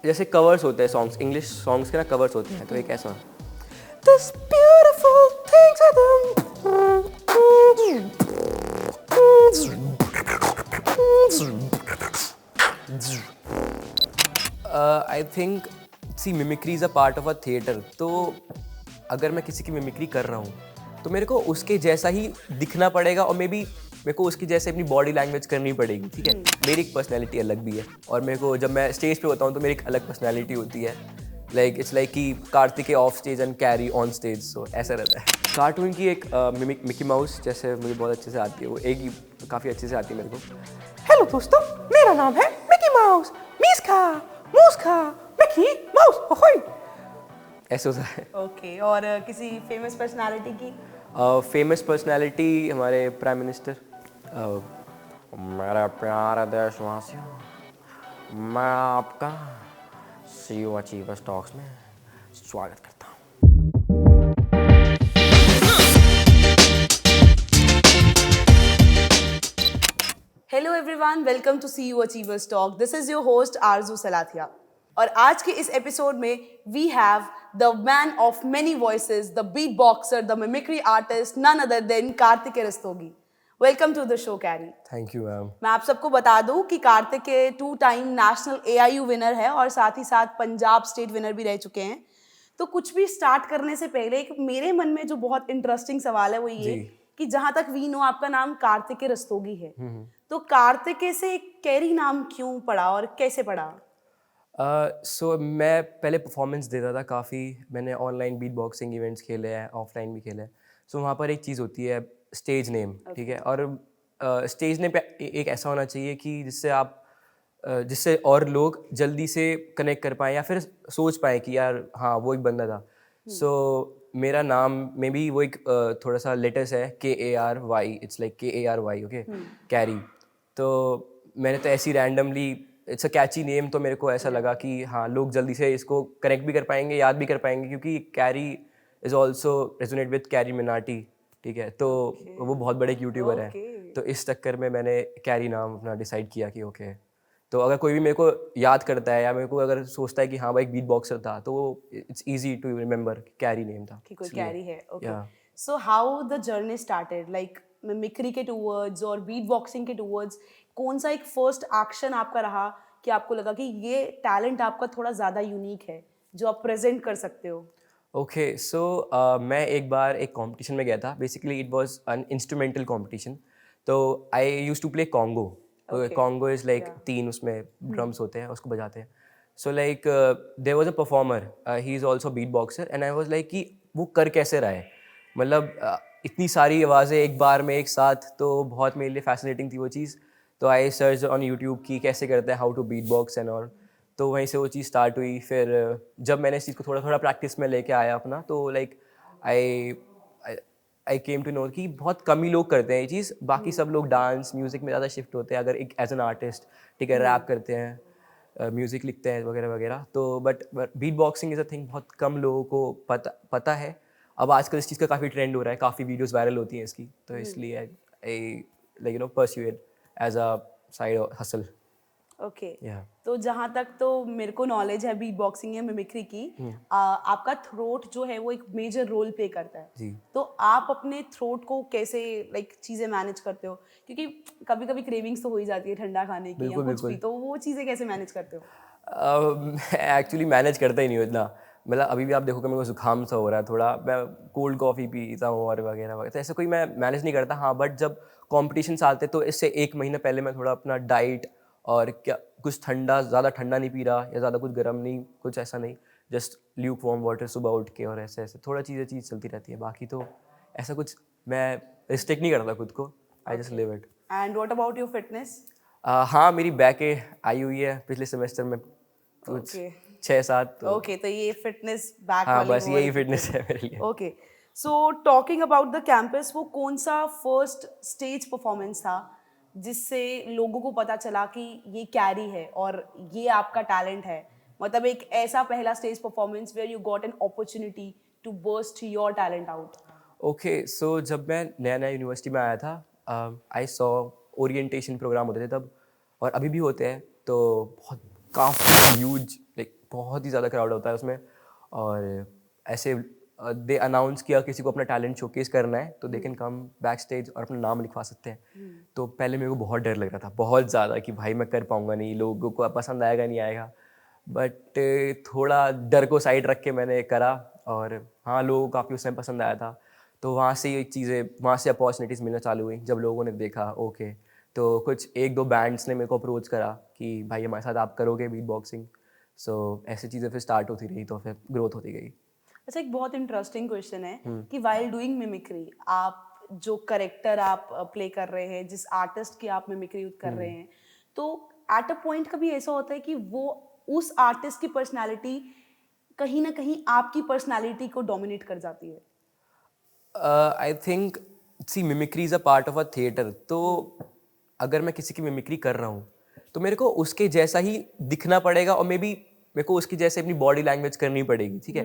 जैसे कवर्स होते हैं सॉन्ग्स, इंग्लिश सॉन्ग्स के ना कवर्स होते हैं, तो एक ऐसा This beautiful things are I think see mimicry is a part of a theatre. तो अगर मैं किसी की मिमिक्री कर रहा हूँ तो मेरे को उसके जैसा ही दिखना पड़ेगा, और मे बी मेरे को उसकी जैसे अपनी बॉडी लैंग्वेज करनी पड़ेगी, ठीक है। मेरी एक पर्सनैलिटी अलग भी है, और मेरे को जब मैं स्टेज पे होता हूँ तो मेरी एक अलग पर्सनैलिटी होती है। लाइक इट्स लाइक कि Kartikeya off stage and carry on stage, so ऐसा रहता है। कार्टून की एक मिकी माउस जैसे मुझे बहुत अच्छे से आती है, वो एक ही काफ़ी अच्छे से आती है मेरे को। हेलो दोस्तों, मेरा नाम है मिकी माउस, मीस्का मूस्का मिकी माउस होय, ऐसे होता है। ओके, और किसी फेमस पर्सनालिटी की? फेमस पर्सनालिटी हमारे प्राइम मिनिस्टर। मेरे प्यारे देशवासियों, मैं आपका सीईओ अचीवर्स टॉक्स में स्वागत करता हूँ। Hello everyone, welcome to C U achievers talk. This is your host Arzoo Salathia, और आज के इस एपिसोड में we have the man of many voices, the beat boxer, the mimicry artist, none other than Kartikeya Rastogi. Welcome to the show Kary. Thank you ma'am. मैं आप सबको बता दूं कि Kartikeya 2 time national AIU winner है और साथ ही साथ पंजाब स्टेट विनर भी रह चुके हैं। तो कुछ भी स्टार्ट करने से पहले एक मेरे मन में जो बहुत इंटरेस्टिंग सवाल है वो ये जी। कि जहां तक वी नो आपका नाम कार्तिकेय रस्तोगी है, तो कार्तिकेय से कैरी नाम क्यों पड़ा और कैसे पड़ा? सो मैं पहले परफॉर्मेंस देता था काफ़ी, मैंने ऑनलाइन बीट बॉक्सिंग इवेंट्स खेले हैं, ऑफलाइन भी खेले हैं। सो वहाँ पर एक चीज़ होती है स्टेज नेम, ठीक है। और स्टेज नेम एक ऐसा होना चाहिए कि जिससे आप जिससे और लोग जल्दी से कनेक्ट कर पाएँ या फिर सोच पाएँ कि यार हाँ वो एक बंदा था। सो मेरा नाम में भी वो एक थोड़ा सा लेटर्स है, KARY, it's like KARY, okay, Kary. तो मैंने तो ऐसी randomly, it's a catchy name, तो मेरे को ऐसा लगा कि हाँ लोग जल्दी से इसको कनेक्ट भी कर पाएंगे, याद भी कर पाएंगे, क्योंकि carry is also resonate with carry Minati, ठीक है। तो वो बहुत बड़े यूट्यूबर हैं, ओके। तो इस चक्कर में मैंने कैरी नाम अपना डिसाइड किया कि ओके। तो अगर कोई भी मेरे को याद करता है या मेरे को अगर सोचता है कि हाँ भाई एक बीट बॉक्सर था, तो वो it's easy to remember, Kary name था कि कोई इसलिए। कैरी है। Okay, yeah so how the journey started, like mimicry के टूवर्ड्स और बीट बॉक्सिंग के टूवर्ड्स? कौन सा एक फर्स्ट एक्शन आपका रहा कि आपको लगा कि ये टैलेंट आपका थोड़ा ज़्यादा यूनिक है जो आप प्रेजेंट कर सकते हो? ओके, सो मैं एक बार एक कंपटीशन में गया था। Basically it was an instrumental competition. तो I used to play conga. Okay. Conga is like yeah. 3 उसमें ड्रम्स होते हैं, उसको बजाते हैं। So like there was a performer, he is also beat boxer, and I was like कि वो कर कैसे रहा है, मतलब इतनी सारी आवाज़ें एक बार में एक साथ, तो बहुत मेरे लिए फैसिनेटिंग थी वो चीज़। तो आई सर्च ऑन यूट्यूब कि कैसे करते हैं, how to beat box and all. तो वहीं से वो चीज़ स्टार्ट हुई। फिर जब मैंने इस चीज़ को थोड़ा थोड़ा प्रैक्टिस में लेके आया अपना, तो like I I came to know कि बहुत कम ही लोग करते हैं ये चीज़। बाकी सब लोग डांस म्यूज़िक में ज़्यादा शिफ्ट होते हैं, अगर एक एज एन आर्टिस्ट, ठीक है, रैप करते हैं, म्यूज़िक लिखते हैं वगैरह वगैरह। तो but beat boxing is a thing बहुत कम लोगों को पता है। अब आजकल इस चीज़ का काफ़ी ट्रेंड हो रहा है, काफ़ी वीडियोज़ वायरल होती हैं इसकी, तो इसलिए I like pursue it as a side hustle. Okay, yeah तो जहाँ तक तो मेरे को नॉलेज है बीट बॉक्सिंग या मिमिक्री की, आपका थ्रोट जो है वो एक मेजर रोल प्ले करता है। जी। तो आप अपने थ्रोट को कैसे लाइक चीज़ें मैनेज करते हो? क्योंकि कभी कभी क्रेविंग्स तो हो ही जाती है ठंडा खाने की या बिल्कुल कुछ भी, बिल्कुल। तो वो चीज़ें कैसे मैनेज करते हो? एक्चुअली मैनेज करता ही नहीं हूँ इतना। मतलब अभी भी आप देखोगे मेरे को ज़ुकाम सा हो रहा है थोड़ा, मैं कोल्ड कॉफ़ी पीता हूँ और वगैरह वगैरह, तो ऐसे कोई मैं मैनेज नहीं करता। हाँ बट जब कॉम्पिटिशन्स आते तो इससे 1 महीना पहले मैं थोड़ा अपना डाइट और क्या, कुछ ठंडा, ज़्यादा ठंडा नहीं पी रहा या ज़्यादा कुछ गर्म नहीं, कुछ ऐसा नहीं, जस्ट ल्यूक वार्म वाटर सुबह उठ के, और ऐसे ऐसे थोड़ा चीज़ चलती रहती है। बाकी तो ऐसा कुछ मैं रिस्ट्रिक्ट नहीं करता खुद को, I just okay, live it. And what about your fitness? हाँ मेरी बैकें आई हुई है पिछले सेमेस्टर में कुछ ओके। 6-7, तो ओके, तो ये फिटनेस बैक हाँ वाली बस वो यही वाली फिटनेस फिटनेस। है मेरे लिए। Okay, so talking about the campus, वो कौन सा फर्स्ट स्टेज परफॉर्मेंस था जिससे लोगों को पता चला कि ये कैरी है और ये आपका टैलेंट है? मतलब एक ऐसा पहला stage performance where you got an opportunity to burst your talent out. Okay, so जब मैं नया नया यूनिवर्सिटी में आया था, आई सॉ ओरिएंटेशन प्रोग्राम होते थे तब, और अभी भी होते हैं। तो बहुत काफ़ी ह्यूज, लाइक बहुत ही ज़्यादा क्राउड होता है उसमें। और ऐसे दे अनाउंस किया किसी को अपना टैलेंट शोकेस करना है तो they can come back stage और अपना नाम लिखवा सकते हैं। तो पहले मेरे को बहुत डर लग रहा था, बहुत ज़्यादा, कि भाई मैं कर पाऊँगा नहीं, लोगों को पसंद आएगा नहीं आएगा। बट थोड़ा डर को साइड रख के मैंने करा, और हाँ, लोगों को काफ़ी उस टाइम पसंद आया था। तो वहाँ से ये चीज़ें, वहाँ से अपॉर्चुनिटीज़ मिलना चालू हुई जब लोगों ने देखा ओके। तो कुछ 1-2 बैंड्स ने मेरे को अप्रोच करा कि भाई हमारे साथ आप करोगे बीट बॉक्सिंग। सो ऐसी चीज़ें फिर स्टार्ट होती रही, तो फिर ग्रोथ होती गई। अच्छा, एक बहुत इंटरेस्टिंग क्वेश्चन है कि वाइल डूइंग मिमिक्री, आप जो करेक्टर आप प्ले कर रहे हैं, जिस आर्टिस्ट की आप मिमिक्री कर रहे हैं, तो एट अ पॉइंट कभी ऐसा होता है कि वो उस आर्टिस्ट की पर्सनालिटी कहीं ना कहीं आपकी पर्सनालिटी को डोमिनेट कर जाती है? I think, see mimicry is a part of a theatre. तो अगर मैं किसी की मिमिक्री कर रहा हूँ तो मेरे को उसके जैसा ही दिखना पड़ेगा, और मे बी मेरे को उसकी जैसे अपनी बॉडी लैंग्वेज करनी पड़ेगी, ठीक है।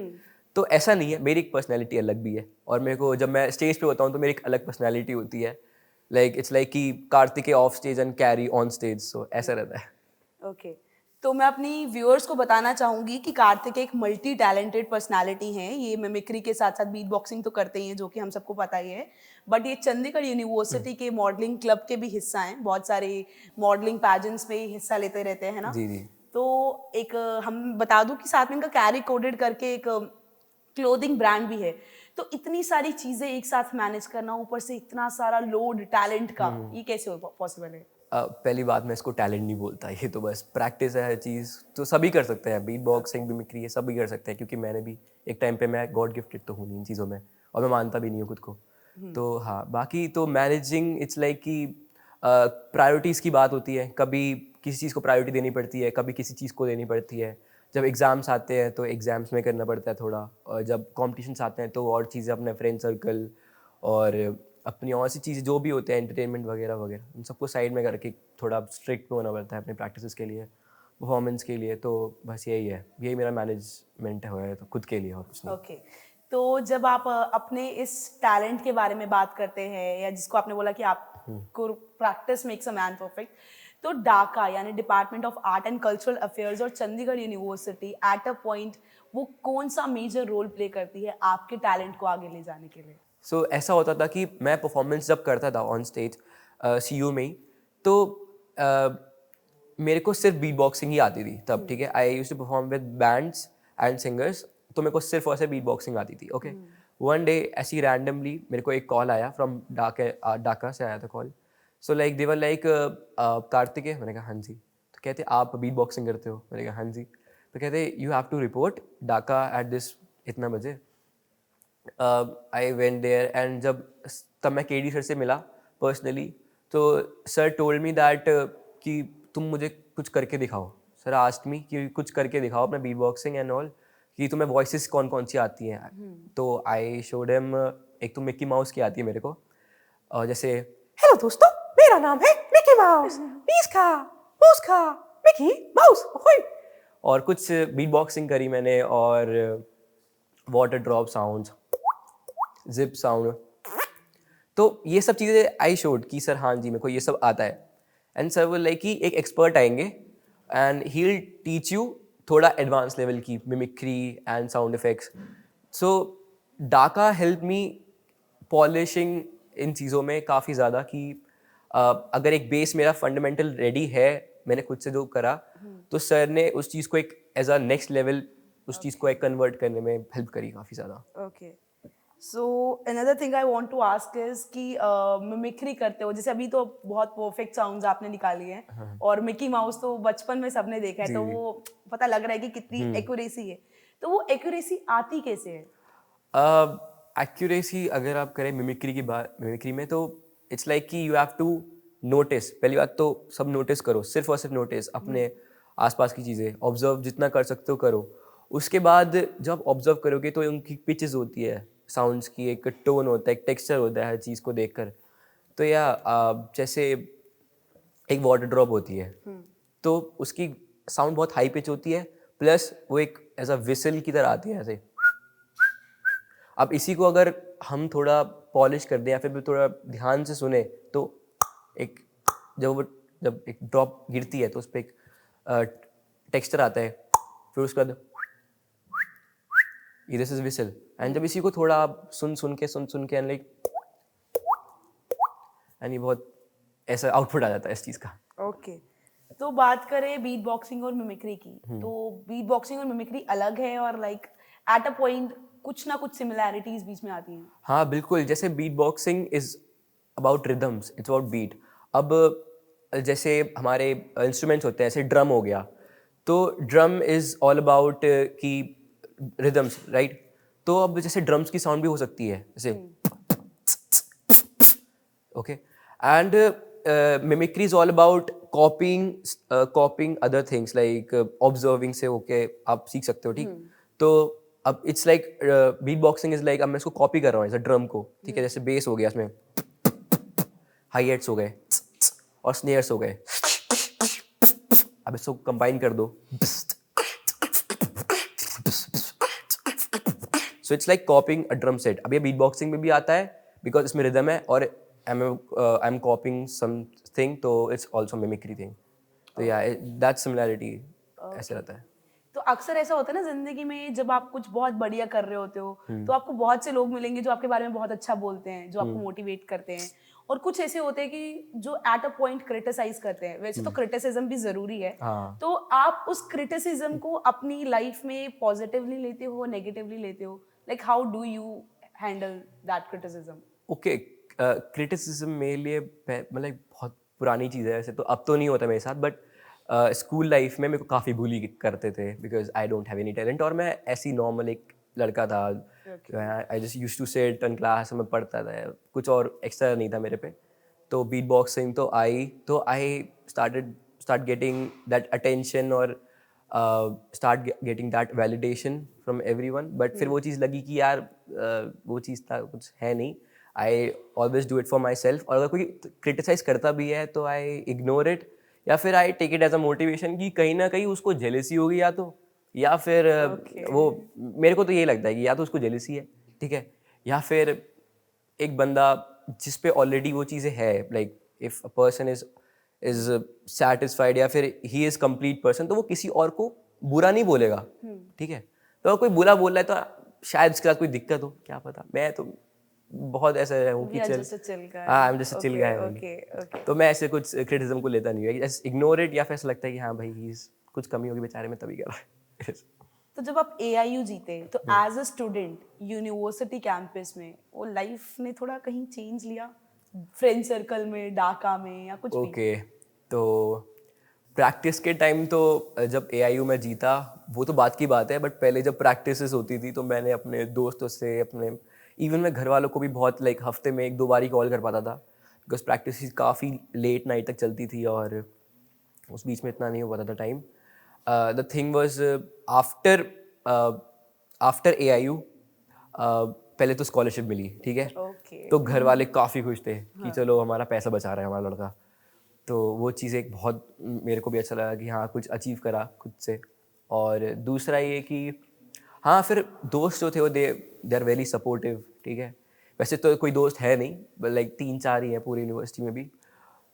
तो ऐसा नहीं है, मेरी एक पर्सनैलिटी अलग भी है, और मेरे को जब मैं स्टेज पे होता हूँ तो मेरी एक अलग पर्सनैलिटी होती है। लाइक इट्स लाइक कि Kartikeya off stage and carry on stage, so ऐसा रहता है। ओके, तो मैं अपनी व्यूअर्स को बताना चाहूंगी कि कार्तिक एक मल्टी टैलेंटेड पर्सनालिटी हैं। ये मिमिक्री के साथ साथ बीट बॉक्सिंग तो करते ही हैं, जो कि हम सबको पता ही है, बट ये चंडीगढ़ यूनिवर्सिटी के मॉडलिंग क्लब के भी हिस्सा हैं। बहुत सारे मॉडलिंग पैजेंट्स में हिस्सा लेते रहते हैं ना। जी जी। तो एक हम बता दूं कि साथ में इनका कैरी कोडेड करके एक क्लोथिंग ब्रांड भी है। तो इतनी सारी चीजें एक साथ मैनेज करना, ऊपर से इतना सारा लोड टैलेंट का, ये कैसे पॉसिबल है? पहली बात, मैं इसको टैलेंट नहीं बोलता, ये तो बस प्रैक्टिस है हर चीज़। तो सभी कर सकते हैं, बीट बॉक्सिंग, मिमिक्री, ये सभी कर सकते हैं, क्योंकि मैंने भी एक टाइम पे, मैं गॉड गिफ्टेड तो हूँ नहीं इन चीज़ों में, और मैं मानता भी नहीं हूँ खुद को। तो हाँ, बाकी तो मैनेजिंग, इट्स लाइक कि प्रायोरिटीज़ की बात होती है। कभी किसी चीज़ को प्रायोरिटी देनी पड़ती है, कभी किसी चीज़ को देनी पड़ती है। जब एग्ज़ाम्स आते हैं तो एग्ज़ाम्स में करना पड़ता है थोड़ा, और जब कॉम्पिटिशन्स आते हैं तो और चीज़ें, अपने फ्रेंड सर्कल और अपनी और सी चीज़ें जो भी होते हैं, एंटरटेनमेंट वगैरह वगैरह, उन सबको साइड में करके थोड़ा स्ट्रिक्ट होना पड़ता है अपनी प्रैक्टिसेस के लिए, परफॉर्मेंस के लिए। तो बस यही है, यही मेरा मैनेजमेंट है तो खुद के लिए, और कुछ नहीं। ओके, तो जब आप अपने इस टैलेंट के बारे में बात करते हैं, या जिसको आपने बोला कि आपको practice makes a man perfect, तो डाका यानी department of art and cultural affairs और Chandigarh university at a point, वो कौन सा मेजर रोल प्ले करती है आपके टैलेंट को आगे ले जाने के लिए? सो ऐसा होता था कि मैं परफॉर्मेंस जब करता था ऑन स्टेज, सी में ही, तो मेरे को सिर्फ बीट बॉक्सिंग ही आती थी तब, ठीक है। I used to perform with bands and singers, तो मेरे को सिर्फ और सिर्फ बीट बॉक्सिंग आती थी, ओके। वन डे ऐसी रैंडमली मेरे को एक कॉल आया फ्रॉम डाका से आया था कॉल। सो लाइक देवर लाइक, कार्तिक है, मैंने कहा हाँ जी। तो कहते आप बीट बॉक्सिंग करते हो, मैंने कहा हाँ जी। तो कहते यू हैव टू रिपोर्ट डाका एट दिस इतना बजे। आई वेंट देयर, एंड तब मैं केडी सर से मिला पर्सनली। तो सर टोल्ड मी दैट कि तुम मुझे कुछ करके दिखाओ। सर आस्क्ड मी कि कुछ करके दिखाओ अपना बीट बॉक्सिंग एंड ऑल, कि तुम्हें वॉइसेस कौन कौन सी आती हैं। तो आई शोड हिम, एक तो मिक्की माउस की आती है मेरे को, और जैसे हेलो दोस्तों, मेरा नाम है मिक्की माउस, पीस खा, मूस खा, मिक्की माउस, और कुछ बीट बॉक्सिंग करी मैंने, और water drop sounds, zip sound. तो ये सब चीज़ें आई शोड कि सर हाँ जी मेरे को ये सब आता है। एंड सर वो लाइक कि एक एक्सपर्ट आएंगे and he will teach you थोड़ा एडवांस लेवल की मिमिक्री एंड साउंड इफेक्ट्स। सो डाका हेल्प मी पॉलिशिंग इन चीज़ों में काफ़ी ज़्यादा, कि अगर एक बेस मेरा फंडामेंटल रेडी है, मैंने खुद से जो करा, तो सर ने उस चीज़ को एक एज अ नेक्स्ट लेवल, उस चीज़ को एक कन्वर्ट करने में हेल्प करी काफ़ी ज़्यादा। Okay, so another thing I want to ask is कि मिमिक्री करते हो, जैसे अभी तो बहुत परफेक्ट साउंड्स आपने निकाली हैं, और मिकी माउस तो बचपन में सबने देखा है, जी तो जी। वो पता लग रहा है कि कितनी एक्यूरेसी है। तो वो एक्यूरेसी आती कैसे है? एक्यूरेसी अगर आप करें मिमिक्री की बात, मिमिक्री में तो इट्स लाइक कि यू हैव टू नोटिस। पहली बात तो सब नोटिस करो, सिर्फ और सिर्फ नोटिस, अपने आसपास की चीज़ें ऑब्जर्व जितना कर सकते हो करो। उसके बाद जब ऑब्जर्व करोगे तो उनकी पिचेस होती है साउंड्स की, एक टोन होता है, एक टेक्सचर होता है हर चीज़ को देखकर। तो या जैसे एक वाटर ड्रॉप होती है, तो उसकी साउंड बहुत हाई पिच होती है, प्लस वो एक एज अ विसल की तरह आती है ऐसे। अब इसी को अगर हम थोड़ा पॉलिश कर दें या फिर थोड़ा ध्यान से सुने, तो एक जब एक ड्रॉप गिरती है तो उस पर एक टेक्सचर आता है, फिर उसके बाद दिस इज विसल, एंड जब इसी को थोड़ा आप सुन सुन के एंड लाइक एंड ये बहुत ऐसा आउटपुट आ जाता है इस चीज़ का। ओके। तो बात करें बीट बॉक्सिंग और मिमिक्री की, तो बीट बॉक्सिंग और मिमिक्री अलग है और लाइक एट अ पॉइंट कुछ ना कुछ सिमिलैरिटीज बीच में आती हैं। हाँ बिल्कुल, जैसे beat boxing is about rhythms, it's about beat. अब जैसे हमारे इंस्ट्रूमेंट्स होते हैं, जैसे ड्रम हो गया, तो ड्रम इज ऑल अबाउट कि रिदम्स, राइट? तो अब जैसे ड्रम्स की साउंड भी हो सकती है जैसे, okay, and mimicry is all about copying other things like observing से होके आप सीख सकते हो, ठीक? तो अब it's like beat boxing is like अब मैं इसको कॉपी कर रहा हूँ जैसे ड्रम को, ठीक है? जैसे बेस हो गया, इसमें हाई हेट्स हो गए और स्नेयर्स हो गए, अब इसको कंबाइन कर दो, so it's like कॉपिंग a drum set. अब ये बीट बॉक्सिंग में भी आता है बिकॉज इसमें रिदम है और आई एम कॉपिंग समथिंग, तो इट्स ऑल्सो मिमिक्री थिंग। तो या दैट सिमिलैरिटी ऐसे रहता है। तो अक्सर ऐसा होता है ना जिंदगी में, जब आप कुछ बहुत बढ़िया कर रहे होते हो तो आपको बहुत से लोग मिलेंगे जो आपके बारे में बहुत अच्छा बोलते हैं, जो आपको मोटिवेट करते हैं, और कुछ ऐसे होते हैं कि जो एट अ पॉइंट क्रिटिसाइज करते हैं। वैसे तो क्रिटिसिज्म भी जरूरी है, हाँ। तो आप उस क्रिटिसिज्म को अपनी लाइफ में पॉजिटिवली लेते हो, नेगेटिवली लेते हो? Like how do you handle that criticism? Okay, criticism मेरे लिए मतलब बहुत पुरानी चीज़ है, वैसे तो अब तो नहीं होता मेरे साथ, बट स्कूल लाइफ में मेरे को काफ़ी बुली करते थे because I don't have any talent, और मैं ऐसी नॉर्मल एक लड़का था। I just used to sit in class, मैं पढ़ता था, कुछ और एक्स्ट्रा नहीं था मेरे पे। तो बीट बॉक्सिंग तो I start getting that attention और start getting that validation from everyone, but फिर वो चीज़ लगी कि यार वो चीज़ था कुछ है नहीं। I always do it for my self, और अगर कोई क्रिटिसाइज करता भी है तो आई इग्नोर इट, या फिर I take it as a motivation कि कहीं ना कहीं उसको जेलेसी होगी, या फिर वो, मेरे को तो यही लगता है कि या तो उसको जेलेसी है, ठीक है, या फिर एक बंदा जिस पे ऑलरेडी वो चीज़ें है, like if a person is satisfied या फिर ही इज कंप्लीट पर्सन, तो वो किसी और को बुरा नहीं बोलेगा, ठीक है? तो अगर कोई बुरा बोल रहा है तो शायद उसके साथ कोई दिक्कत हो, क्या पता। मैं तो बहुत ऐसा हूँ कि चल, हाँ, I am just a chill guy okay okay. तो मैं ऐसे कुछ क्रिटिसिज्म को लेता नहीं है, जस्ट इग्नोर इट, या फिर ऐसा लगता है कि हाँ भाई ही कुछ कमी होगी बेचारे में तभी कर रहा है। तो जब आप AIU जीते तो as a student university campus में वो लाइफ ने थोड़ा कहीं चेंज लिया, फ्रेंड सर्कल में, डाका में, या कुछ भी? ओके, तो प्रैक्टिस के टाइम तो जब AIU में जीता वो तो बात की बात है, बट पहले जब प्रैक्टिसेस होती थी तो मैंने अपने दोस्तों से, अपने इवन मैं घर वालों को भी बहुत लाइक हफ्ते में 1-2 बार ही कॉल कर पाता था, बिकॉज प्रैक्टिस काफ़ी लेट नाइट तक चलती थी और उस बीच में इतना नहीं हो पाता था time. The thing was after after AIU पहले तो स्कॉलरशिप मिली, ठीक है? ओके। तो घर वाले काफ़ी खुश थे कि चलो हमारा पैसा बचा रहा है हमारा लड़का। तो वो चीज़ एक बहुत मेरे को भी अच्छा लगा कि हाँ कुछ अचीव करा खुद से। और दूसरा ये कि हाँ फिर दोस्त जो थे वो दे आर वेरी सपोर्टिव, ठीक है? वैसे तो कोई दोस्त है नहीं, लाइक 3-4 ही हैं पूरी यूनिवर्सिटी में भी।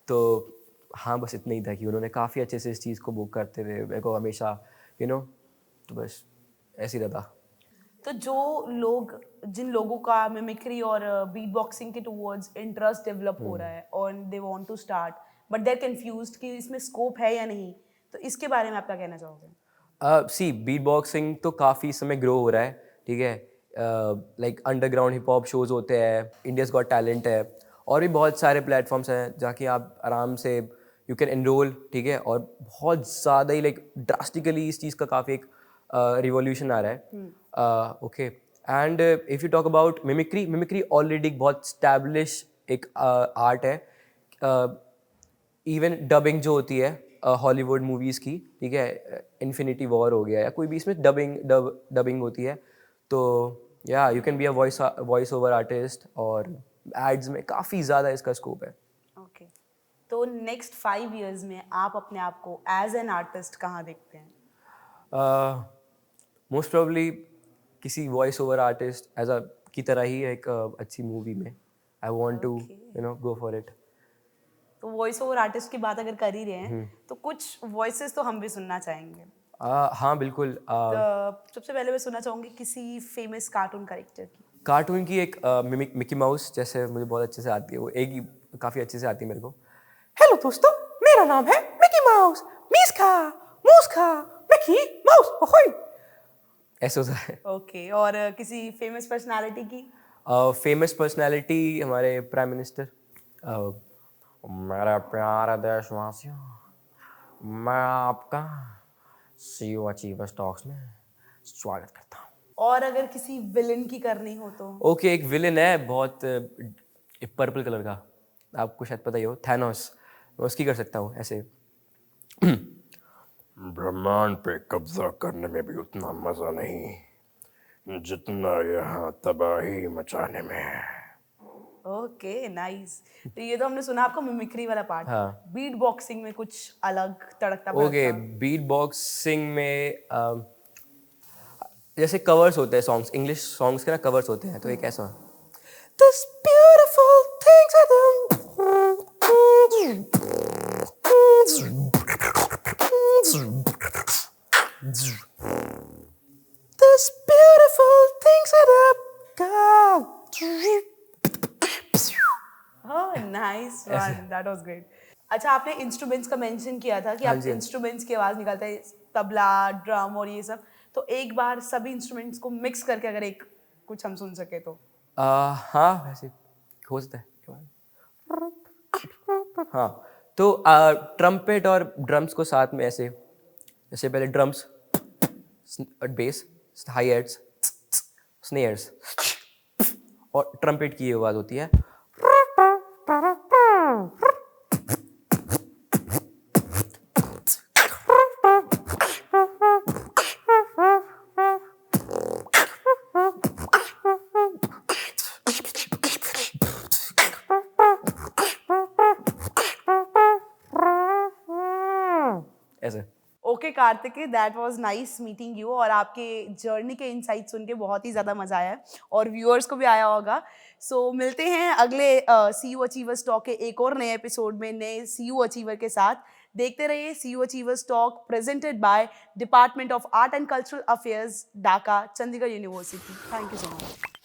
तो हाँ बस इतना ही था कि उन्होंने काफ़ी अच्छे से इस चीज़ को बुक करते थे मेरे को हमेशा, तो बस ऐसे ही रहता। तो जो लोग, जिन लोगों का मिमिक्री और बीट बॉक्सिंग के टुवर्ड्स इंटरेस्ट डेवलप हो रहा है और they want to start but they are confused कि इसमें स्कोप है या नहीं, तो इसके बारे में आप क्या कहना चाहोगे? सी बीट बॉक्सिंग तो काफ़ी समय ग्रो हो रहा है, ठीक है? Like underground hip hop shows होते हैं, इंडियाज़ गॉट टैलेंट है, और भी बहुत सारे प्लेटफॉर्म्स हैं जाके आप आराम से यू कैन एनरोल, ठीक है? और बहुत ज़्यादा ही लाइक ड्रास्टिकली इस चीज़ का काफ़ी एक रिवॉल्यूशन आ रहा है। Okay, and if you talk about mimicry already एक बहुत स्टैब्लिश एक आर्ट है। इवन डबिंग जो होती है हॉलीवुड मूवीज़ की, ठीक है, इन्फिनिटी वॉर हो गया या कोई भी, इसमें डबिंग होती है। तो या you can be a voice over artist, और एड्स में काफ़ी ज़्यादा इसका स्कोप है। ओके। तो नेक्स्ट 5 इयर्स में आप अपने आप को एज एन आर्टिस्ट कहाँ देखते हैं? मोस्ट प्रोबली किसी voice over artist as a की तरह ही एक अच्छी मूवी में I want to go for it. तो वॉइस ओवर आर्टिस्ट की बात अगर कर ही रहे हैं तो कुछ वॉइसेस तो हम भी सुनना चाहेंगे। हाँ बिल्कुल। सबसे पहले मैं सुनना चाहूंगी किसी फेमस कार्टून कैरेक्टर की। कार्टून की एक मिकी माउस जैसे मुझे बहुत अच्छे से आती है, वो एक ही काफ़ी अच्छे से आती है मेरे को। हेलो दोस्तों, मेरा नाम है मिकी माउस, मीस्का मूस्का मिकी माउस ओहोय, ऐसे होता है। ओके, और किसी फेमस पर्सनालिटी की? फेमस पर्सनालिटी हमारे प्राइम मिनिस्टर। मेरे प्यारे देशवासियों, मैं आपका सीईओ अचीवर्स टॉक्स में स्वागत करता हूँ। और अगर किसी विलन की करनी हो तो? ओके, एक विलेन है बहुत पर्पल कलर का, आपको शायद पता ही हो, थैनोस। मैं उसकी कर सकता हूँ ऐसे। ब्रह्मांड पे कब्जा करने में भी उतना मजा नहीं जितना यहाँ तबाही मचाने में है। Okay, nice. तो ये तो हमने सुना आपका मिमिक्री वाला पार्ट। हाँ। बीट बॉक्सिंग में कुछ अलग तड़कता ओके, भड़कता? बीट बॉक्सिंग में जैसे कवर्स होते हैं सॉन्ग्स, इंग्लिश सॉन्ग्स के ना कवर्स होते हैं, तो एक ऐसा This beautiful things are This beautiful things are हाँ, nice one, that was great. अच्छा, आपने इंस्ट्रूमेंट्स का मेंशन किया था कि हाँ आप जी। इंस्ट्रूमेंट्स की आवाज निकालते हैं, तबला, ड्रम और ये सब। तो एक बार सभी इंस्ट्रूमेंट्स को मिक्स करके अगर एक कुछ हम सुन सके तो? हाँ वैसे हो सकता है। हाँ, तो ट्रम्पेट और ड्रम्स को साथ में ऐसे, जैसे पहले drums, bass, hi hats, snares, और ट्रम्पेट की ये आवाज होती है। ऐसे। Okay Kartikeya, that was nice meeting you, और आपके जर्नी के इनसाइट सुन के बहुत ही ज़्यादा मज़ा आया है और व्यूअर्स को भी आया होगा। सो मिलते हैं अगले सीयू अचीवर्स टॉक के एक और नए एपिसोड में नए सीयू अचीवर के साथ। देखते रहिए CU achievers talk, presented by department of art and cultural affairs, Dhaka, Chandigarh University. Thank you so much.